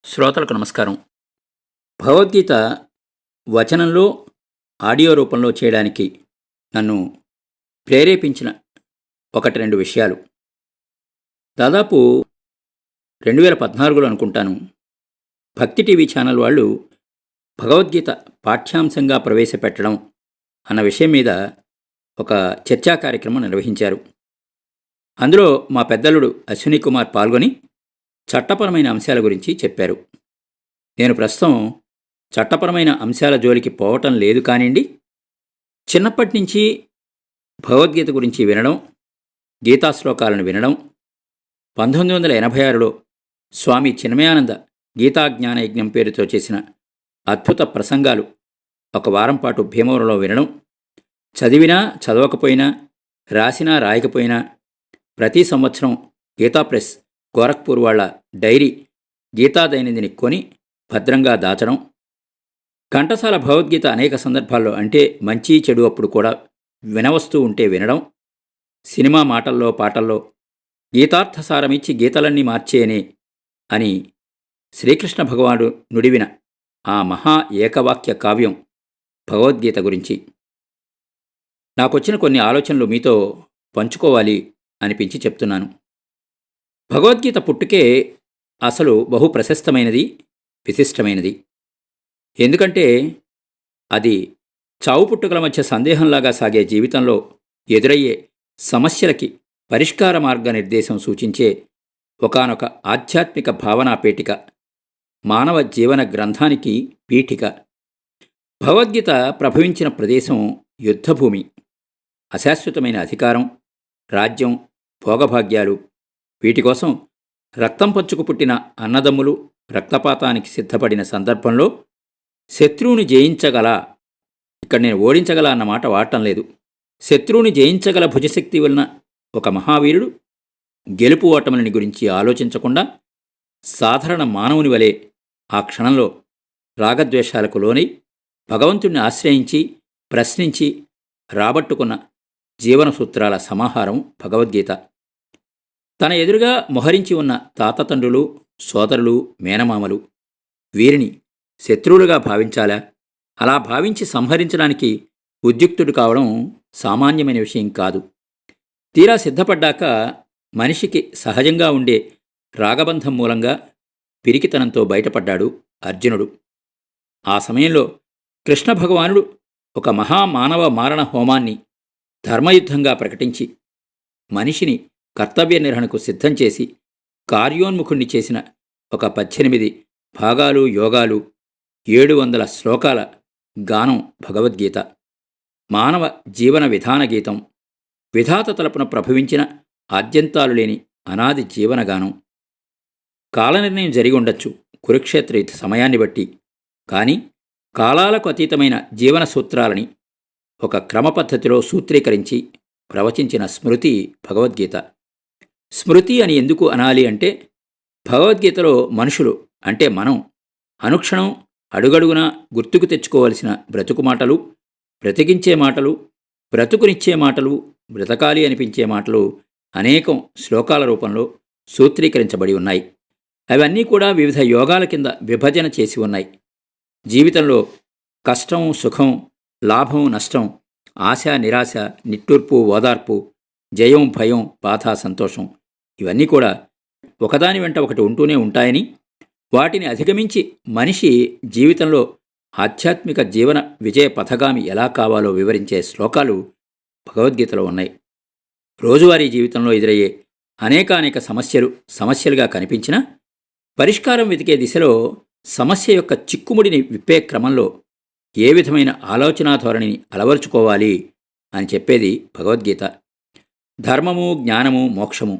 శ్రోతలకు నమస్కారం. భగవద్గీత వచనంలో, ఆడియో రూపంలో చేయడానికి నన్ను ప్రేరేపించిన ఒకటి రెండు విషయాలు. దాదాపు 2014లో అనుకుంటాను, భక్తి టీవీ ఛానల్ వాళ్ళు భగవద్గీత పాఠ్యాంశంగా ప్రవేశపెట్టడం అన్న విషయం మీద ఒక చర్చా కార్యక్రమం నిర్వహించారు. అందులో మా పెద్దలుడు అశ్విని కుమార్ పాల్గొని చట్టపరమైన అంశాల గురించి చెప్పారు. నేను ప్రస్తుతం చట్టపరమైన అంశాల జోలికి పోవటం లేదు కానివ్వండి, చిన్నప్పటి నుంచి భగవద్గీత గురించి వినడం, గీతా శ్లోకాలను వినడం, 1986లో స్వామి చిన్మయానంద గీతా జ్ఞానయజ్ఞం పేరుతో చేసిన అద్భుత ప్రసంగాలు ఒక వారం పాటు భీమవరంలో వినడం, చదివినా చదవకపోయినా, రాసినా రాయకపోయినా ప్రతి సంవత్సరం గీతా ప్రెస్ గోరఖ్పూర్ వాళ్ళ డైరీ గీతా దైనందిని కొని భద్రంగా దాచడం, ఘంటసాల భగవద్గీత అనేక సందర్భాల్లో అంటే మంచి చెడు అప్పుడు కూడా వినవస్తూ ఉంటే వినడం, సినిమా మాటల్లో పాటల్లో గీతార్థసారమిచ్చి గీతలన్నీ మార్చేయనే అని శ్రీకృష్ణ భగవానుడు నుడివిన ఆ మహా ఏకవాక్య కావ్యం భగవద్గీత గురించి నాకొచ్చిన కొన్ని ఆలోచనలు మీతో పంచుకోవాలి అనిపించి చెప్తున్నాను. భగవద్గీత పుట్టుకే అసలు బహు ప్రశస్తమైనది, విశిష్టమైనది. ఎందుకంటే అది చావు పుట్టుకల మధ్య సందేహంలాగా సాగే జీవితంలో ఎదురయ్యే సమస్యలకి పరిష్కార మార్గనిర్దేశం సూచించే ఒకానొక ఆధ్యాత్మిక భావనా పేటిక, మానవ జీవన గ్రంథానికి పీఠిక. భగవద్గీత ప్రభవించిన ప్రదేశం యుద్ధభూమి. అశాశ్వతమైన అధికారం, రాజ్యం, భోగభాగ్యాలు వీటి కోసం రక్తం పంచుకు పుట్టిన అన్నదమ్ములు రక్తపాతానికి సిద్ధపడిన సందర్భంలో శత్రువుని జయించగల, ఇక్కడ నేను ఓడించగల అన్న మాట వాడటం లేదు, శత్రువుని జయించగల భుజశక్తి వలన ఒక మహావీరుడు గెలుపు ఓటములని గురించి ఆలోచించకుండా సాధారణ మానవుని వలె ఆ క్షణంలో రాగద్వేషాలకు లోనై భగవంతుణ్ణి ఆశ్రయించి ప్రశ్నించి రాబట్టుకున్న జీవన సూత్రాల సమాహారం భగవద్గీత. తన ఎదురుగా మొహరించి ఉన్న తాతతండ్రులు, సోదరులు, మేనమామలు వీరిని శత్రువులుగా భావించాలా? అలా భావించి సంహరించడానికి ఉద్యుక్తుడు కావడం సామాన్యమైన విషయం కాదు. తీరా సిద్ధపడ్డాక మనిషికి సహజంగా ఉండే రాగబంధం మూలంగా పిరికితనంతో బయటపడ్డాడు అర్జునుడు. ఆ సమయంలో కృష్ణ భగవానుడు ఒక మహామానవ మారణ హోమాన్ని ధర్మయుద్ధంగా ప్రకటించి మనిషిని కర్తవ్య నిర్వహణకు సిద్ధం చేసి కార్యోన్ముఖుణ్ణి చేసిన ఒక 18 భాగాలు, యోగాలు, 700 శ్లోకాల గానం భగవద్గీత. మానవ జీవన విధాన గీతం, విధాత తలపున ప్రభవించిన ఆద్యంతాలు లేని అనాది జీవనగానం. కాలనిర్ణయం జరిగి ఉండొచ్చు కురుక్షేత్ర యుద్ధ సమయాన్ని బట్టి, కానీ కాలాలకు అతీతమైన జీవన సూత్రాలని ఒక క్రమపద్ధతిలో సూత్రీకరించి ప్రవచించిన స్మృతి భగవద్గీత. స్మృతి అని ఎందుకు అనాలి అంటే, భగవద్గీతలో మనుషులు అంటే మనం అనుక్షణం అడుగడుగునా గుర్తుకు తెచ్చుకోవలసిన బ్రతుకు మాటలు, బ్రతికించే మాటలు, బ్రతుకునిచ్చే మాటలు, బ్రతకాలి అనిపించే మాటలు అనేకం శ్లోకాల రూపంలో సూత్రీకరించబడి ఉన్నాయి. అవన్నీ కూడా వివిధ యోగాల కింద విభజన చేసి ఉన్నాయి. జీవితంలో కష్టం, సుఖం, లాభం, నష్టం, ఆశ, నిరాశ, నిట్టూర్పు, ఓదార్పు, జయం, భయం, బాధ, సంతోషం ఇవన్నీ కూడా ఒకదాని వెంట ఒకటి ఉంటూనే ఉంటాయని, వాటిని అధిగమించి మనిషి జీవితంలో ఆధ్యాత్మిక జీవన విజయ పథగామి ఎలా కావాలో వివరించే శ్లోకాలు భగవద్గీతలో ఉన్నాయి. రోజువారీ జీవితంలో ఎదురయ్యే అనేకానేక సమస్యలుగా కనిపించినా పరిష్కారం వెతికే దిశలో సమస్య యొక్క చిక్కుముడిని విప్పే క్రమంలో ఏ విధమైన ఆలోచనా ధోరణిని అలవరుచుకోవాలి అని చెప్పేది భగవద్గీత. ధర్మము, జ్ఞానము, మోక్షము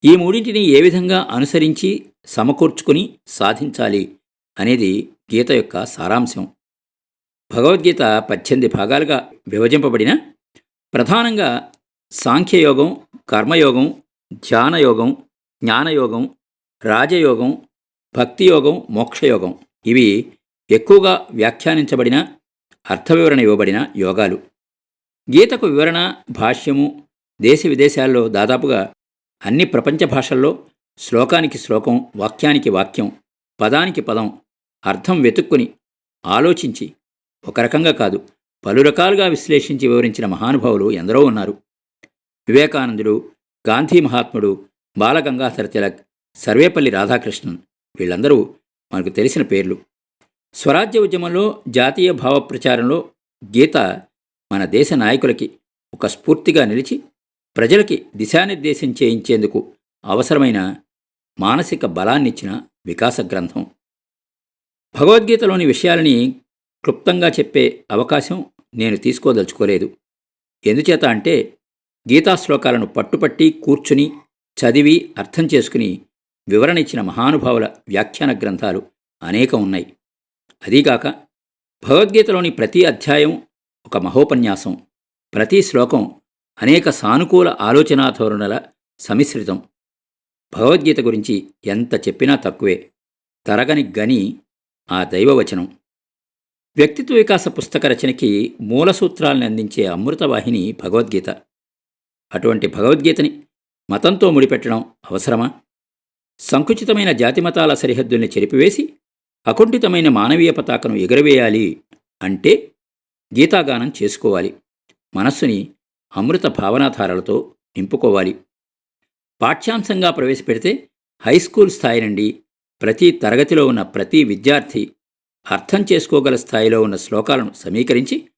ఈ మూడింటిని ఏ విధంగా అనుసరించి సమకూర్చుకుని సాధించాలి అనేది గీత యొక్క సారాంశం. భగవద్గీత 18 భాగాలుగా విభజింపబడిన ప్రధానంగా సాంఖ్యయోగం, కర్మయోగం, ధ్యానయోగం, జ్ఞానయోగం, రాజయోగం, భక్తియోగం, మోక్షయోగం ఇవి ఎక్కువగా వ్యాఖ్యానించబడిన, అర్థవివరణ ఇవ్వబడిన యోగాలు. గీతకు వివరణ, భాష్యము దేశ విదేశాల్లో దాదాపుగా అన్ని ప్రపంచ భాషల్లో శ్లోకానికి శ్లోకం, వాక్యానికి వాక్యం పదానికి పదం అర్థం వెతుక్కుని ఆలోచించి ఒక రకంగా కాదు పలు రకాలుగా విశ్లేషించి వివరించిన మహానుభావులు ఎందరో ఉన్నారు. వివేకానందుడు, గాంధీ మహాత్ముడు, బాలగంగాధర తిలక్, సర్వేపల్లి రాధాకృష్ణన్ వీళ్ళందరూ మనకు తెలిసిన పేర్లు. స్వరాజ్య ఉద్యమంలో, జాతీయ భావ ప్రచారంలో గీత మన దేశ నాయకులకి ఒక స్ఫూర్తిగా నిలిచి ప్రజలకి దిశానిర్దేశం చేయించేందుకు అవసరమైన మానసిక బలాన్నిచ్చిన వికాస గ్రంథం. భగవద్గీతలోని విషయాలని క్లుప్తంగా చెప్పే అవకాశం నేను తీసుకోదలుచుకోలేదు. ఎందుచేత అంటే గీతా శ్లోకాలను పట్టుపట్టి కూర్చుని చదివి అర్థం చేసుకుని వివరణ ఇచ్చిన మహానుభావుల వ్యాఖ్యాన గ్రంథాలు అనేకం ఉన్నాయి. అదీగాక భగవద్గీతలోని ప్రతి అధ్యాయం ఒక మహోపన్యాసం, ప్రతి శ్లోకం అనేక సానుకూల ఆలోచనా ధోరణుల సమిశ్రితం. భగవద్గీత గురించి ఎంత చెప్పినా తక్కువే, తరగని గని ఆ దైవవచనం. వ్యక్తిత్వ వికాస పుస్తక రచనకి మూల సూత్రాలను అందించే అమృతవాహిని భగవద్గీత. అటువంటి భగవద్గీతని మతంతో ముడిపెట్టడం అవసరమా? సంకుచితమైన జాతిమతాల సరిహద్దుల్ని చెరిపివేసి అకుంఠితమైన మానవీయ పతాకను ఎగురవేయాలి అంటే గీతాగానం చేసుకోవాలి. మనస్సుని అమృత భావనాధారాలతో నింపుకోవాలి. పాఠ్యాంశంగా ప్రవేశపెడితే హైస్కూల్ స్థాయి నుండి ప్రతి తరగతిలో ఉన్న ప్రతి విద్యార్థి అర్థం చేసుకోగల స్థాయిలో ఉన్న శ్లోకాలను సమీకరించి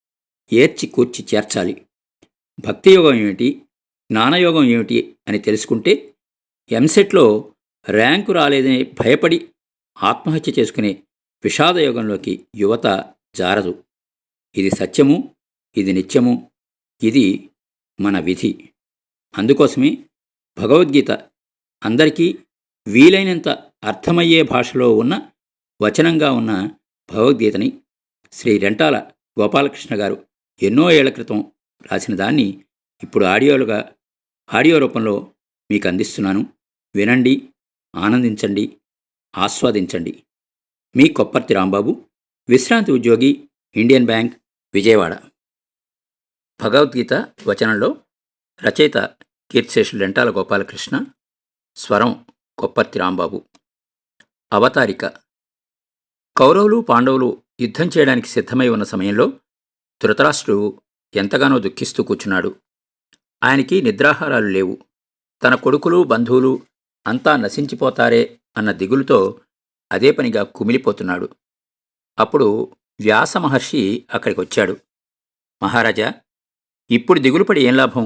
ఏర్చి కూర్చి చేర్చాలి. భక్తియోగం ఏమిటి, జ్ఞానయోగం ఏమిటి అని తెలుసుకుంటే ఎంసెట్లో ర్యాంకు రాలేదని భయపడి ఆత్మహత్య చేసుకునే విషాదయోగంలోకి యువత జారదు. ఇది సత్యము, ఇది నిత్యము, ఇది మన విధి. అందుకోసమే భగవద్గీత అందరికీ వీలైనంత అర్థమయ్యే భాషలో ఉన్న వచనంగా ఉన్న భగవద్గీతని శ్రీ రెంటాల గోపాలకృష్ణ గారు ఎన్నో ఏళ్ల క్రితం రాసిన దాన్ని ఇప్పుడు ఆడియో రూపంలో మీకు అందిస్తున్నాను. వినండి, ఆనందించండి, ఆస్వాదించండి. మీ కొప్పర్తి రాంబాబు, విశ్రాంతి ఉద్యోగి, ఇండియన్ బ్యాంక్, విజయవాడ. భగవద్గీత వచనంలో రచయిత కీర్తిశేషులు రెంటాల గోపాలకృష్ణ, స్వరం కొప్పర్తి రాంబాబు. అవతారిక. కౌరవులు, పాండవులు యుద్ధం చేయడానికి సిద్ధమై ఉన్న సమయంలో ధృతరాష్ట్రుడు ఎంతగానో దుఃఖిస్తూ కూర్చున్నాడు. ఆయనకి నిద్రాహారాలు లేవు. తన కొడుకులు, బంధువులు అంతా నశించిపోతారే అన్న దిగులుతో అదే పనిగా కుమిలిపోతున్నాడు. అప్పుడు వ్యాస మహర్షి అక్కడికి వచ్చాడు. మహారాజా, ఇప్పుడు దిగులుపడి ఏం లాభం?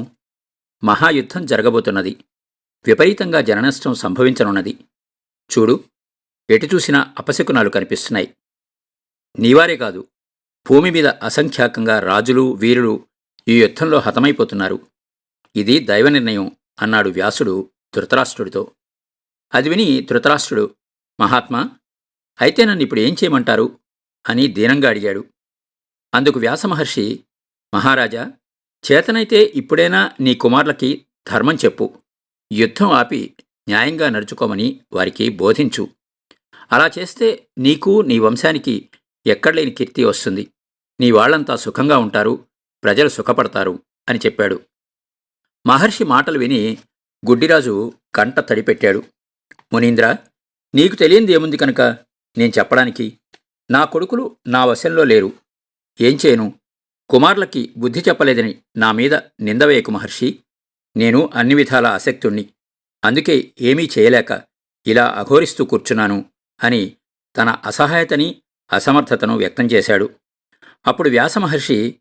మహాయుద్ధం జరగబోతున్నది. విపరీతంగా జననష్టం సంభవించనున్నది. చూడు, ఎటు చూసినా అపశకునాలు కనిపిస్తున్నాయి. నీవారే కాదు, భూమి మీద అసంఖ్యాకంగా రాజులు, వీరులు ఈ యుద్ధంలో హతమైపోతున్నారు. ఇది దైవ నిర్ణయం అన్నాడు వ్యాసుడు ధృతరాష్ట్రుడితో. అది విని ధృతరాష్ట్రుడు, మహాత్మా, అయితే నన్ను ఇప్పుడు ఏం చేయమంటారు అని దీనంగా అడిగాడు. అందుకు వ్యాసమహర్షి, మహారాజా, చేతనైతే ఇప్పుడైనా నీ కుమారులకి ధర్మం చెప్పు. యుద్ధం ఆపి న్యాయంగా నడుచుకోమని వారికి బోధించు. అలా చేస్తే నీకు, నీ వంశానికి ఎక్కడలేని కీర్తి వస్తుంది. నీ వాళ్లంతా సుఖంగా ఉంటారు, ప్రజలు సుఖపడతారు అని చెప్పాడు. మహర్షి మాటలు విని గుడ్డిరాజు కంట తడిపెట్టాడు. మునీంద్ర, నీకు తెలియంది ఏముంది కనుక నేను చెప్పడానికి? నా కొడుకులు నా వశంలో లేరు. ఏం చేయను? కుమారులకి బుద్ధి చెప్పలేదని నా మీద నిందవేయకు మహర్షి. నేను అన్ని విధాల అశక్తుణ్ణి. అందుకే ఏమీ చేయలేక ఇలా అఘోరిస్తూ కూర్చున్నాను అని తన అసహాయతని, అసమర్థతను వ్యక్తం చేశాడు. అప్పుడు వ్యాసమహర్షి,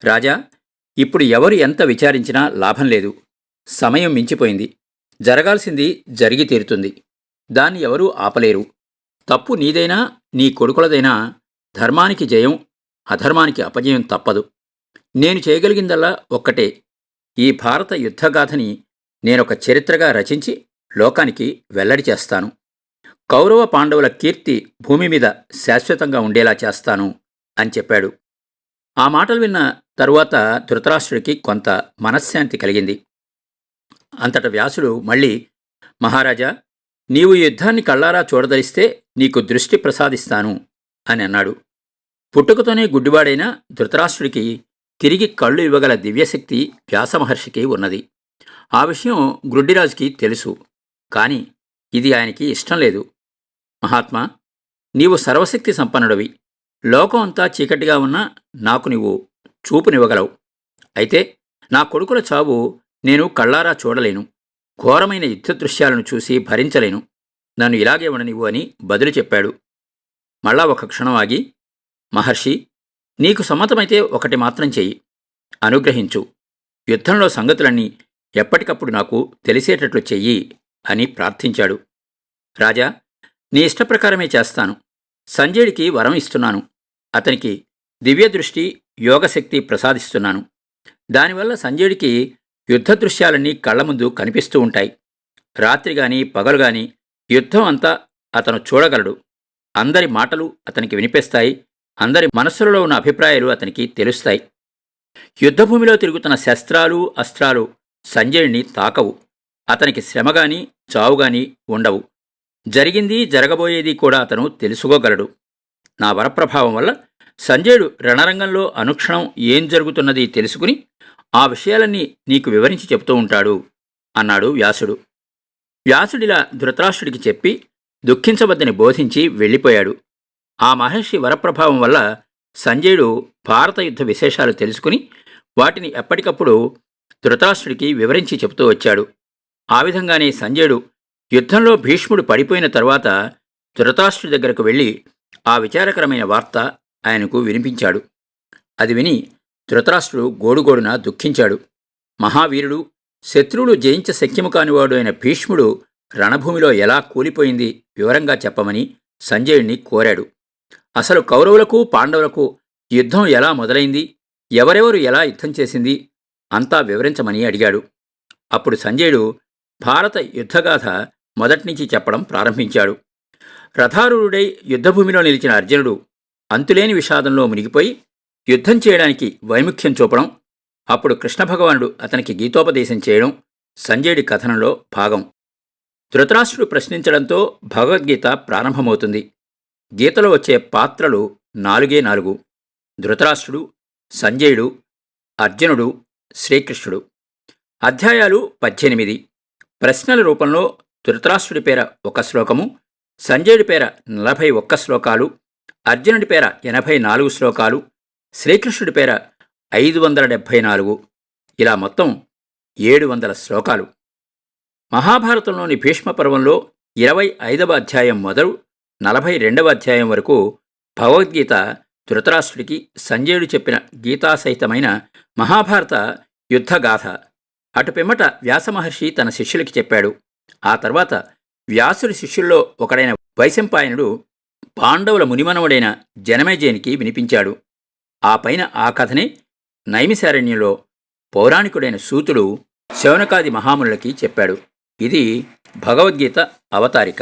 రాజా, ఇప్పుడు ఎవరు ఎంత విచారించినా లాభం లేదు. సమయం మించిపోయింది. జరగాల్సింది జరిగి తీరుతుంది. దాన్ని ఎవరూ ఆపలేరు. తప్పు నీదైనా, నీ కొడుకులదైనా ధర్మానికి జయం, అధర్మానికి అపజయం తప్పదు. నేను చేయగలిగిందల్లా ఒక్కటే, ఈ భారత యుద్ధగాథని నేనొక చరిత్రగా రచించి లోకానికి వెల్లడి చేస్తాను. కౌరవ పాండవుల కీర్తి భూమి మీద శాశ్వతంగా ఉండేలా చేస్తాను అని చెప్పాడు. ఆ మాటలు విన్న తరువాత ధృతరాష్ట్రుడికి కొంత మనశ్శాంతి కలిగింది. అంతట వ్యాసుడు మళ్ళీ, మహారాజా, నీవు యుద్ధాన్ని కళ్ళారా చూడదలిస్తే నీకు దృష్టి ప్రసాదిస్తాను అని అన్నాడు. పుట్టుకతోనే గుడ్డివాడైన ధృతరాష్ట్రుడికి తిరిగి కళ్ళు ఇవ్వగల దివ్యశక్తి వ్యాసమహర్షికి ఉన్నది. ఆ విషయం గ్రుడ్డిరాజుకి తెలుసు. కాని ఇది ఆయనకి ఇష్టం లేదు. మహాత్మా, నీవు సర్వశక్తి సంపన్నుడివి. లోకం అంతా చీకటిగా ఉన్నా నాకు నీవు చూపునివ్వగలవు. అయితే నా కొడుకుల చావు నేను కళ్ళారా చూడలేను. ఘోరమైన యుద్ధ దృశ్యాలను చూసి భరించలేను. నన్ను ఇలాగే ఉండనివ్వు అని బదులు చెప్పాడు. మళ్ళా ఒక క్షణం ఆగి, మహర్షి, నీకు సమ్మతమైతే ఒకటి మాత్రం చెయ్యి. అనుగ్రహించు. యుద్ధంలో సంగతులన్నీ ఎప్పటికప్పుడు నాకు తెలిసేటట్లు చెయ్యి అని ప్రార్థించాడు. రాజా, నీ ఇష్టప్రకారమే చేస్తాను. సంజయుడికి వరం ఇస్తున్నాను. అతనికి దివ్యదృష్టి, యోగశక్తి ప్రసాదిస్తున్నాను. దానివల్ల సంజయుడికి యుద్ధ దృశ్యాలన్నీ కళ్ల ముందు కనిపిస్తూ ఉంటాయి. రాత్రిగాని పగలుగాని యుద్ధం అంతా అతను చూడగలడు. అందరి మాటలు అతనికి వినిపిస్తాయి. అందరి మనస్సులలో ఉన్న అభిప్రాయాలు అతనికి తెలుస్తాయి. యుద్ధభూమిలో తిరుగుతున్న శస్త్రాలు, అస్త్రాలు సంజయుడిని తాకవు. అతనికి శ్రమగాని చావుగాని ఉండవు. జరిగింది, జరగబోయేది కూడా అతను తెలుసుకోగలడు. నా వరప్రభావం వల్ల సంజయుడు రణరంగంలో అనుక్షణం ఏం జరుగుతున్నది తెలుసుకుని ఆ విషయాలన్నీ నీకు వివరించి చెబుతూ ఉంటాడు అన్నాడు వ్యాసుడు. వ్యాసుడిలా ధృతరాష్ట్రుడికి చెప్పి దుఃఖించవద్దని బోధించి వెళ్ళిపోయాడు. ఆ మహర్షి వరప్రభావం వల్ల సంజయుడు భారత యుద్ధ విశేషాలు తెలుసుకుని వాటిని ఎప్పటికప్పుడు ధృతరాష్ట్రుడికి వివరించి చెబుతూ వచ్చాడు. ఆ విధంగానే సంజయుడు యుద్ధంలో భీష్ముడు పడిపోయిన తరువాత ధృతరాష్ట్రుడి దగ్గరకు వెళ్ళి ఆ విచారకరమైన వార్త ఆయనకు వినిపించాడు. అది విని ధృతరాష్ట్రుడు గోడుగోడున దుఃఖించాడు. మహావీరుడు, శత్రువులు జయించ శక్యము కానివాడు అయిన భీష్ముడు రణభూమిలో ఎలా కూలిపోయింది వివరంగా చెప్పమని సంజయుడిని కోరాడు. అసలు కౌరవులకు పాండవులకు యుద్ధం ఎలా మొదలైంది, ఎవరెవరు ఎలా యుద్ధం చేసింది అంతా వివరించమని అడిగాడు. అప్పుడు సంజయుడు భారత యుద్ధగాథ మొదట్నుంచి చెప్పడం ప్రారంభించాడు. రథారూఢుడై యుద్ధభూమిలో నిలిచిన అర్జునుడు అంతులేని విషాదంలో మునిగిపోయి యుద్ధం చేయడానికి వైముఖ్యం చూపడం, అప్పుడు కృష్ణభగవానుడు అతనికి గీతోపదేశం చేయడం సంజయుడి కథనంలో భాగం. ధృతరాష్ట్రుడు ప్రశ్నించడంతో భగవద్గీత ప్రారంభమవుతుంది. గీతలో వచ్చే పాత్రలు 4 ధృతరాష్ట్రుడు, సంజయుడు, అర్జునుడు, శ్రీకృష్ణుడు. అధ్యాయాలు 18. ప్రశ్నల రూపంలో ధృతరాష్ట్రుడి పేర 1 శ్లోకము, సంజయుడి పేర 41 శ్లోకాలు, అర్జునుడి పేర 84 శ్లోకాలు, శ్రీకృష్ణుడి పేర 574, ఇలా మొత్తం 700 శ్లోకాలు. మహాభారతంలోని భీష్మ పర్వంలో 25వ అధ్యాయం మొదలు 42వ అధ్యాయం వరకు భగవద్గీత ధృతరాష్ట్రుడికి సంజయుడు చెప్పిన గీతాసహితమైన మహాభారత యుద్ధగాథ. అటు పిమ్మట వ్యాసమహర్షి తన శిష్యులకి చెప్పాడు. ఆ తర్వాత వ్యాసుడి శిష్యుల్లో ఒకడైన వైశంపాయనుడు పాండవుల మునిమనవుడైన జనమేజయునికి వినిపించాడు. ఆ పైన ఆ కథనే నైమిశారణ్యంలో పౌరాణికుడైన సూతుడు శౌనకాది మహామునులకి చెప్పాడు. ఇది భగవద్గీత అవతారిక.